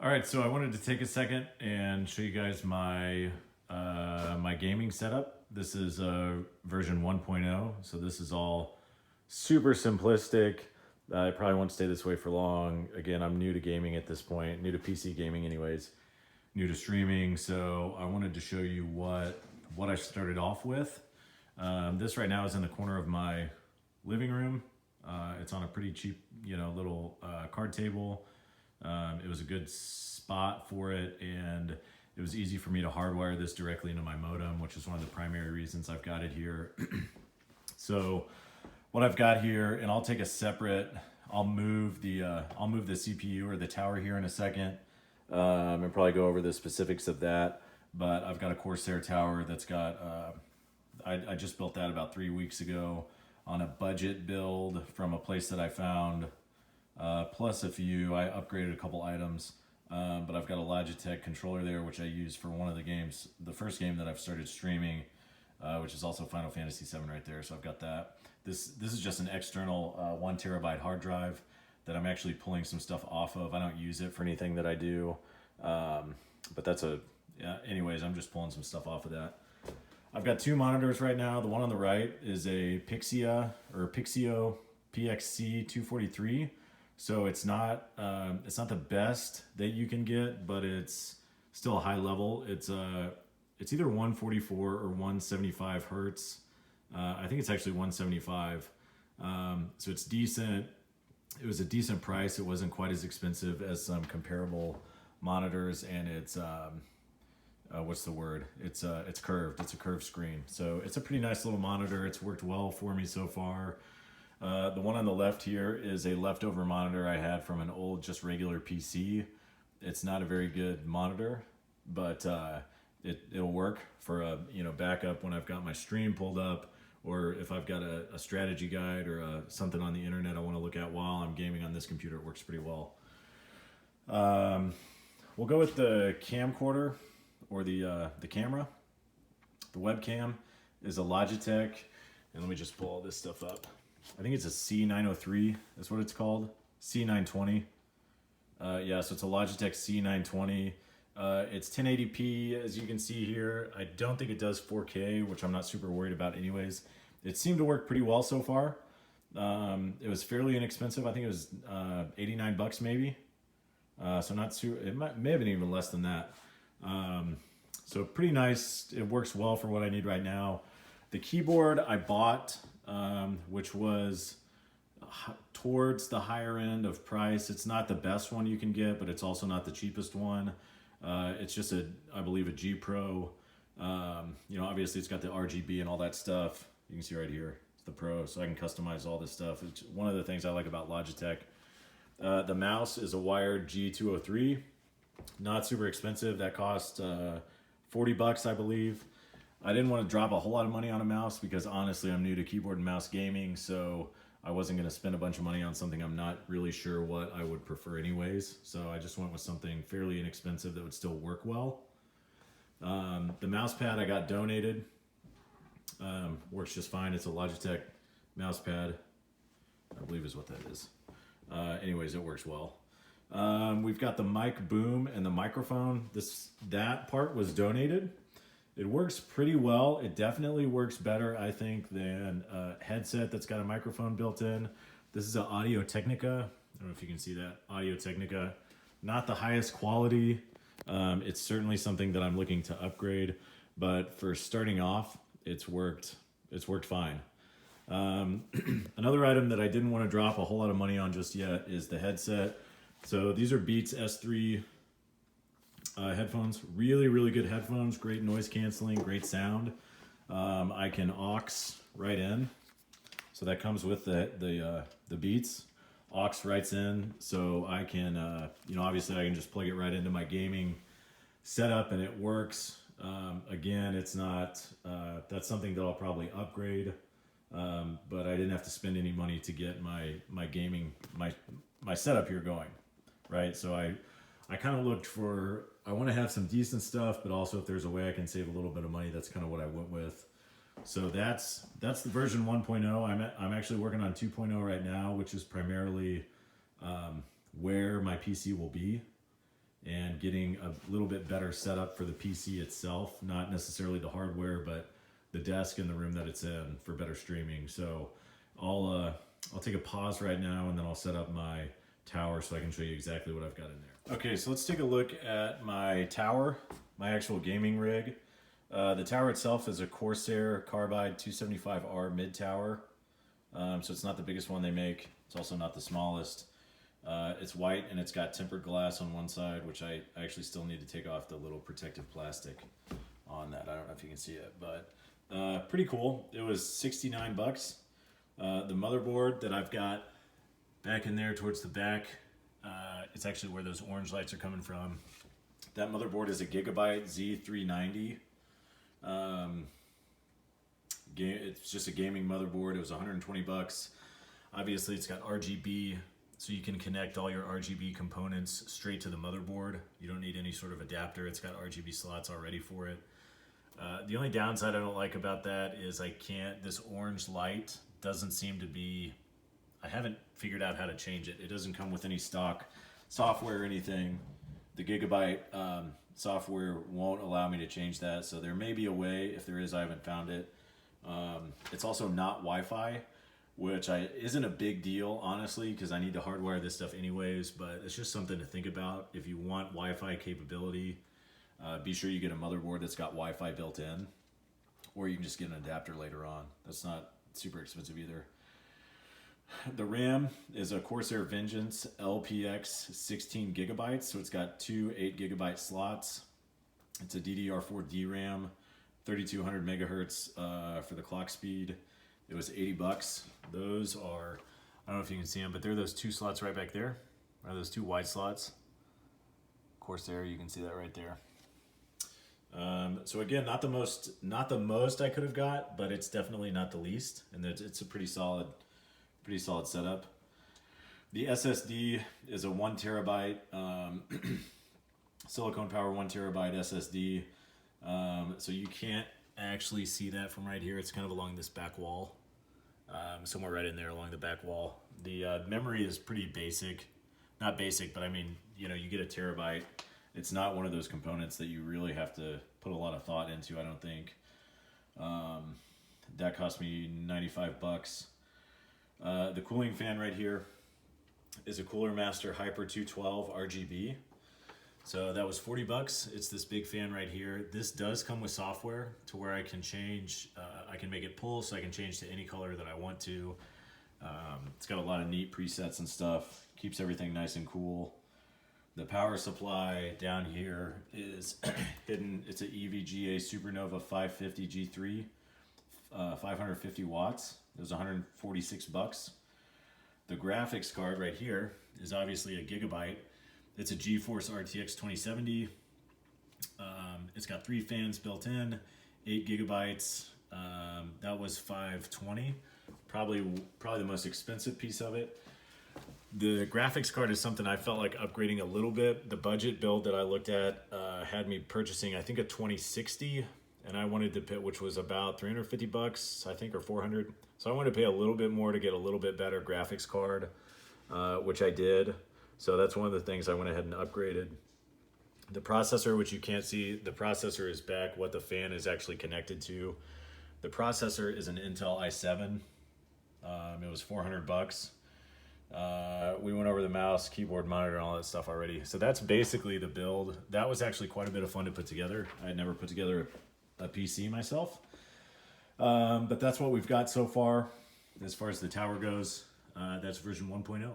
All right, so I wanted to take a second and show you guys my my gaming setup. This is version 1.0, so this is all super simplistic. I probably won't stay this way for long. Again, I'm new to gaming at this point, new to PC gaming anyways, new to streaming, so I wanted to show you what I started off with. This right now is in the corner of my living room. It's on a pretty cheap, little card table. It was a good spot for it, and it was easy for me to hardwire this directly into my modem, which is one of the primary reasons I've got it here. So what I've got here, and I'll take a separate, I'll move the CPU or the tower here in a second, and probably go over the specifics of that. But I've got a Corsair tower that's got, I just built that about 3 weeks ago on a budget build from a place that I found. Plus a few, I upgraded a couple items, but I've got a Logitech controller there, which I use for one of the games, the first game that I've started streaming, which is also Final Fantasy VII right there. So I've got that. This is just an external 1 terabyte hard drive that I'm actually pulling some stuff off of. I don't use it for anything that I do, but that's anyways, I'm just pulling some stuff off of that. I've got 2 monitors right now. The one on the right is a Pixio PXC 243. So it's not the best that you can get, but it's still a high level. It's either 144 or 175 hertz. I think it's actually 175. So it's decent. It was a decent price. It wasn't quite as expensive as some comparable monitors, and it's what's the word? It's curved. It's a curved screen. So it's a pretty nice little monitor. It's worked well for me so far. The one on the left here is a leftover monitor I had from an old, just regular PC. It's not a very good monitor, but it'll work for a backup when I've got my stream pulled up, or if I've got a strategy guide or something on the internet I want to look at while I'm gaming on this computer. It works pretty well. We'll go with the camcorder, or the camera. The webcam is a Logitech, and let me just pull all this stuff up. I think it's a C903, that's what it's called. C920. Yeah, so it's a Logitech C920. It's 1080p, as you can see here. I don't think it does 4K, which I'm not super worried about anyways. It seemed to work pretty well so far. It was fairly inexpensive. I think it was 89 bucks maybe. So not super, may have been even less than that. So pretty nice. It works well for what I need right now. The keyboard I bought, which was towards the higher end of price. It's not the best one you can get, but it's also not the cheapest one. It's just I believe a G Pro. Obviously it's got the RGB and all that stuff. You can see right here, it's the Pro, so I can customize all this stuff. It's one of the things I like about Logitech. The mouse is a wired G203. Not super expensive. That cost 40 bucks, I believe. I didn't want to drop a whole lot of money on a mouse because honestly I'm new to keyboard and mouse gaming, so I wasn't going to spend a bunch of money on something I'm not really sure what I would prefer anyways. So I just went with something fairly inexpensive that would still work well. The mouse pad I got donated. Works just fine. It's a Logitech mouse pad, I believe is what that is. Anyways, it works well. We've got the mic boom and the microphone. That part was donated. It works pretty well. It definitely works better, I think, than a headset that's got a microphone built in. This is an Audio Technica. I don't know if you can see that. Audio Technica. Not the highest quality. It's certainly something that I'm looking to upgrade, but for starting off, it's worked fine. Another item that I didn't want to drop a whole lot of money on just yet is the headset. So these are Beats S3 headphones. Really, really good headphones. Great noise canceling, great sound. I can aux right in. So that comes with the Beats. Aux right in. So I can, obviously I can just plug it right into my gaming setup and it works. Again, it's not, that's something that I'll probably upgrade. But I didn't have to spend any money to get my gaming, my setup here going. Right. So I kind of looked for, I want to have some decent stuff, but also if there's a way I can save a little bit of money, that's kind of what I went with. So that's the version 1.0. I'm actually working on 2.0 right now, which is primarily where my PC will be. and getting a little bit better setup for the PC itself, not necessarily the hardware, but the desk and the room that it's in for better streaming. So I'll take a pause right now, and then I'll set up my tower so I can show you exactly what I've got in there. Okay, so let's take a look at my tower, my actual gaming rig. The tower itself is a Corsair Carbide 275R mid tower. So it's not the biggest one they make. It's also not the smallest. It's white and it's got tempered glass on one side, which I actually still need to take off the little protective plastic on that. I don't know if you can see it, but pretty cool. It was 69 bucks. The motherboard that I've got back in there towards the back, it's actually where those orange lights are coming from. That motherboard is a Gigabyte Z390. It's just a gaming motherboard. It was 120 bucks. Obviously it's got RGB, so you can connect all your RGB components straight to the motherboard. You don't need any sort of adapter. It's got RGB slots already for it. The only downside I don't like about that is this orange light doesn't seem to be, I haven't figured out how to change it. It doesn't come with any stock software or anything. The Gigabyte software won't allow me to change that, so there may be a way. If there is, I haven't found it. It's also not Wi-Fi, which isn't a big deal, honestly, because I need to hardwire this stuff anyways, but it's just something to think about. If you want Wi-Fi capability, be sure you get a motherboard that's got Wi-Fi built in, or you can just get an adapter later on. That's not super expensive either. The RAM is a Corsair Vengeance LPX 16 gigabytes, so it's got two 8 gigabyte slots. It's a DDR4 DRAM, 3200 megahertz for the clock speed. It was 80 bucks. Those are, I don't know if you can see them, but they're those two slots right back there. Are those two wide slots? Corsair, you can see that right there. So again, not the most I could have got, but it's definitely not the least, and it's a pretty solid setup. The SSD is a 1 terabyte silicone power 1 terabyte SSD. So you can't actually see that from right here. It's kind of along this back wall, somewhere right in there along the back wall. The memory is pretty basic, not basic, but I mean, you get a terabyte. It's not one of those components that you really have to put a lot of thought into, I don't think. That cost me 95 bucks. The cooling fan right here is a Cooler Master Hyper 212 RGB. So that was 40 bucks. It's this big fan right here. This does come with software to where I can change, I can make it pulse, I can change to any color that I want to. It's got a lot of neat presets and stuff. Keeps everything nice and cool. The power supply down here is hidden. It's an EVGA Supernova 550 G3, 550 watts. It was 146 bucks. The graphics card right here is obviously a Gigabyte. It's a GeForce RTX 2070. It's got 3 fans built in, 8 gigabytes. That was $520. Probably the most expensive piece of it. The graphics card is something I felt like upgrading a little bit. The budget build that I looked at had me purchasing, I think, a 2060, and I wanted to pay, which was about 350 bucks, I think, or 400. So I wanted to pay a little bit more to get a little bit better graphics card, which I did. So that's one of the things I went ahead and upgraded. The processor, which you can't see, the processor is back, what the fan is actually connected to. The processor is an Intel i7. It was 400 bucks. We went over the mouse, keyboard, monitor, and all that stuff already. So that's basically the build. That was actually quite a bit of fun to put together. I had never put together a PC myself. But that's what we've got so far as the tower goes. That's version 1.0.